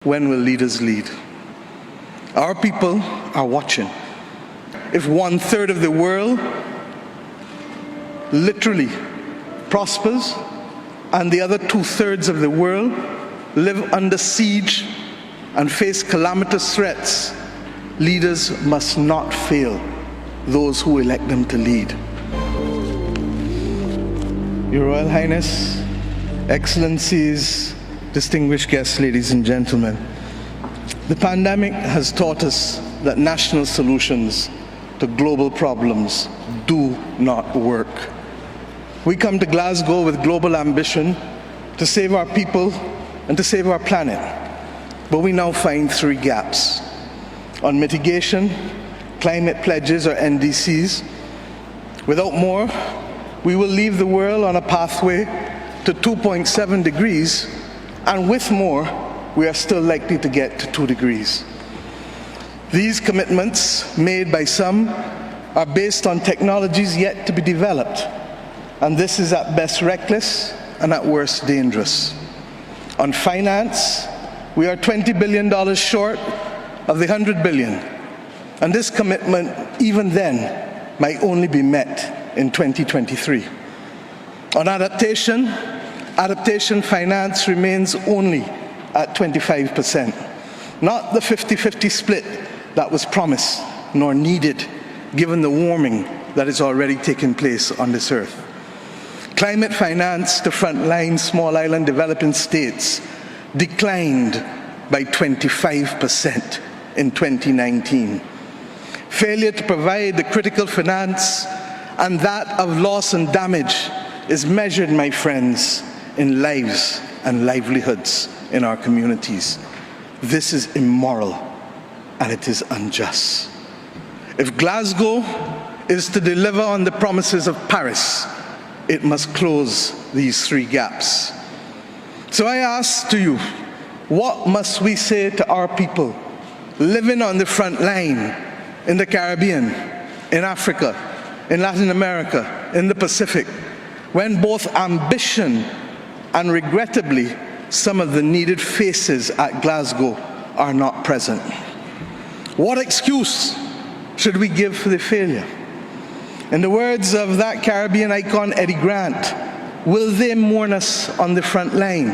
When will leaders lead? Our people are watching. If 1/3 of the world literally prospers and the other 2/3 of the world live under siege and face calamitous threats, leaders must not fail those who elect them to lead. Your Royal Highness, Excellencies, distinguished guests, ladies and gentlemen, the pandemic has taught us that national solutions to global problems do not work. We come to Glasgow with global ambition to save our people and to save our planet, but we now find three gaps: on mitigation, climate pledges or NDCs. Without more, we will leave the world on a pathway to 2.7 degrees, and with more, we are still likely to get to 2 degrees. These commitments, made by some, are based on technologies yet to be developed, and this is at best reckless and at worst dangerous. On finance, we are $20 billion short of the $100 billion, and this commitment, even then, might only be met in 2023. On adaptation finance remains only at 25%, not the 50-50 split that was promised nor needed given the warming that is already taking place on this earth. Climate finance to frontline small island developing states declined by 25% in 2019. Failure to provide the critical finance and that of loss and damage is measured, my friends, in lives and livelihoods in our communities. This is immoral and it is unjust. If Glasgow is to deliver on the promises of Paris, it must close these three gaps. So I ask to you, what must we say to our people living on the front line in the Caribbean, in Africa, in Latin America, in the Pacific, when both ambition and regrettably some of the needed faces at Glasgow are not present? What excuse should we give for the failure? In the words of that Caribbean icon, Eddie Grant, will they mourn us on the front line?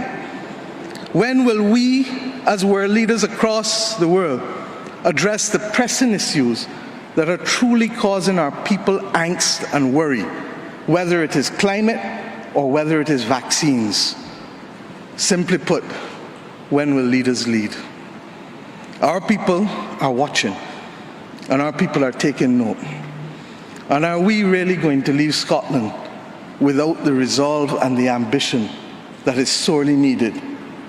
When will we, as world leaders across the world, address the pressing issues that are truly causing our people angst and worry, whether it is climate or whether it is vaccines? Simply put, when will leaders lead? Our people are watching, and our people are taking note. And are we really going to leave Scotland without the resolve and the ambition that is sorely needed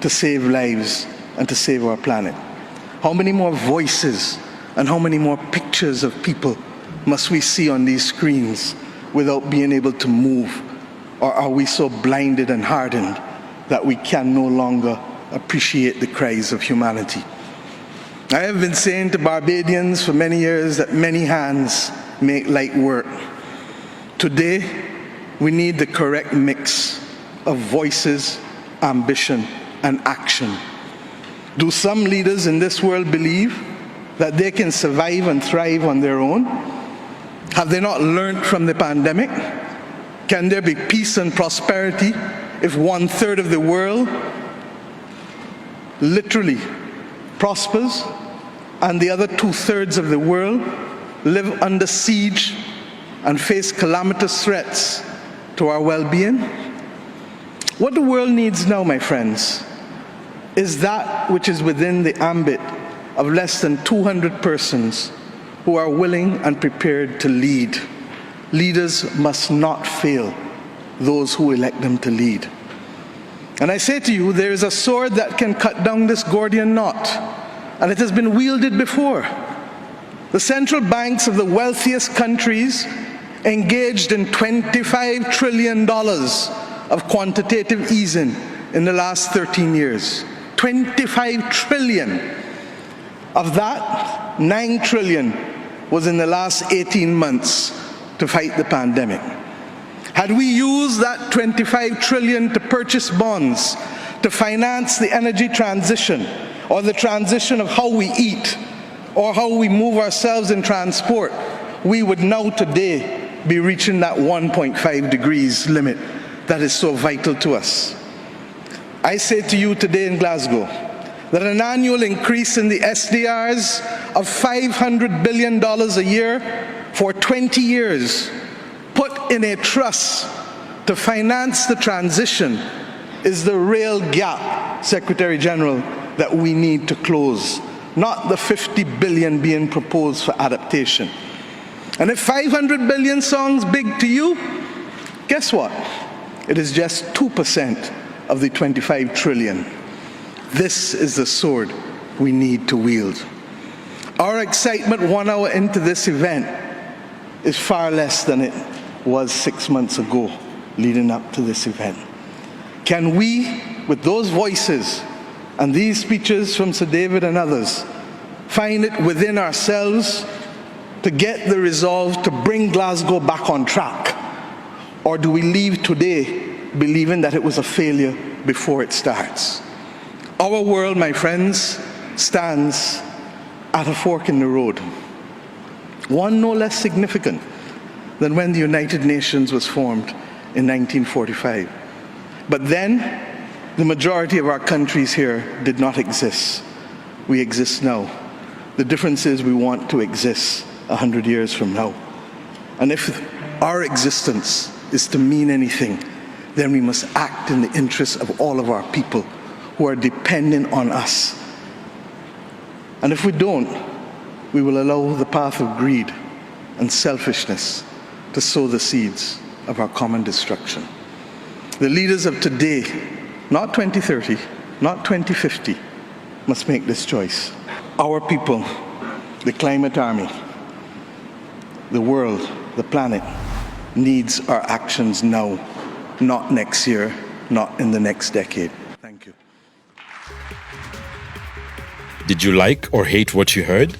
to save lives and to save our planet? How many more voices and how many more pictures of people must we see on these screens without being able to move? Or are we so blinded and hardened that we can no longer appreciate the cries of humanity? I have been saying to Barbadians for many years that many hands make light work. Today, we need the correct mix of voices, ambition, and action. Do some leaders in this world believe that they can survive and thrive on their own? Have they not learned from the pandemic? Can there be peace and prosperity if 1/3 of the world literally prospers and the other 2/3 of the world live under siege and face calamitous threats to our well-being? What the world needs now, my friends, is that which is within the ambit of less than 200 persons who are willing and prepared to lead. Leaders must not fail those who elect them to lead. And I say to you, there is a sword that can cut down this Gordian knot, and it has been wielded before. The central banks of the wealthiest countries engaged in $25 trillion of quantitative easing in the last 13 years. 25 trillion. Of that, 9 trillion was in the last 18 months to fight the pandemic. Had we used that 25 trillion to purchase bonds, to finance the energy transition, or the transition of how we eat, or how we move ourselves in transport, we would now today be reaching that 1.5 degrees limit that is so vital to us. I say to you today in Glasgow that an annual increase in the SDRs of $500 billion a year for 20 years, put in a trust to finance the transition, is the real gap, Secretary General, that we need to close, not the 50 billion being proposed for adaptation. And if 500 billion sounds big to you, guess what? It is just 2% of the 25 trillion. This is the sword we need to wield. Our excitement 1 hour into this event is far less than it was 6 months ago leading up to this event. Can we, with those voices and these speeches from Sir David and others, find it within ourselves to get the resolve to bring Glasgow back on track? Or do we leave today believing that it was a failure before it starts? Our world, my friends, stands at a fork in the road. One no less significant than when the United Nations was formed in 1945. But then, the majority of our countries here did not exist. We exist now. The difference is we want to exist 100 years from now. And if our existence is to mean anything, then we must act in the interests of all of our people who are dependent on us. And if we don't, we will allow the path of greed and selfishness to sow the seeds of our common destruction. The leaders of today, not 2030, not 2050, must make this choice. Our people, the climate army, the world, the planet, needs our actions now, not next year, not in the next decade. Thank you. Did you like or hate what you heard?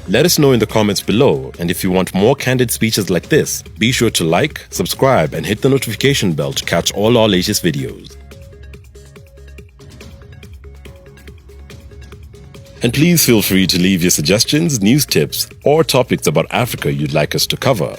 Let us know in the comments below, and if you want more candid speeches like this, be sure to like, subscribe, and hit the notification bell to catch all our latest videos. And please feel free to leave your suggestions, news tips, or topics about Africa you'd like us to cover.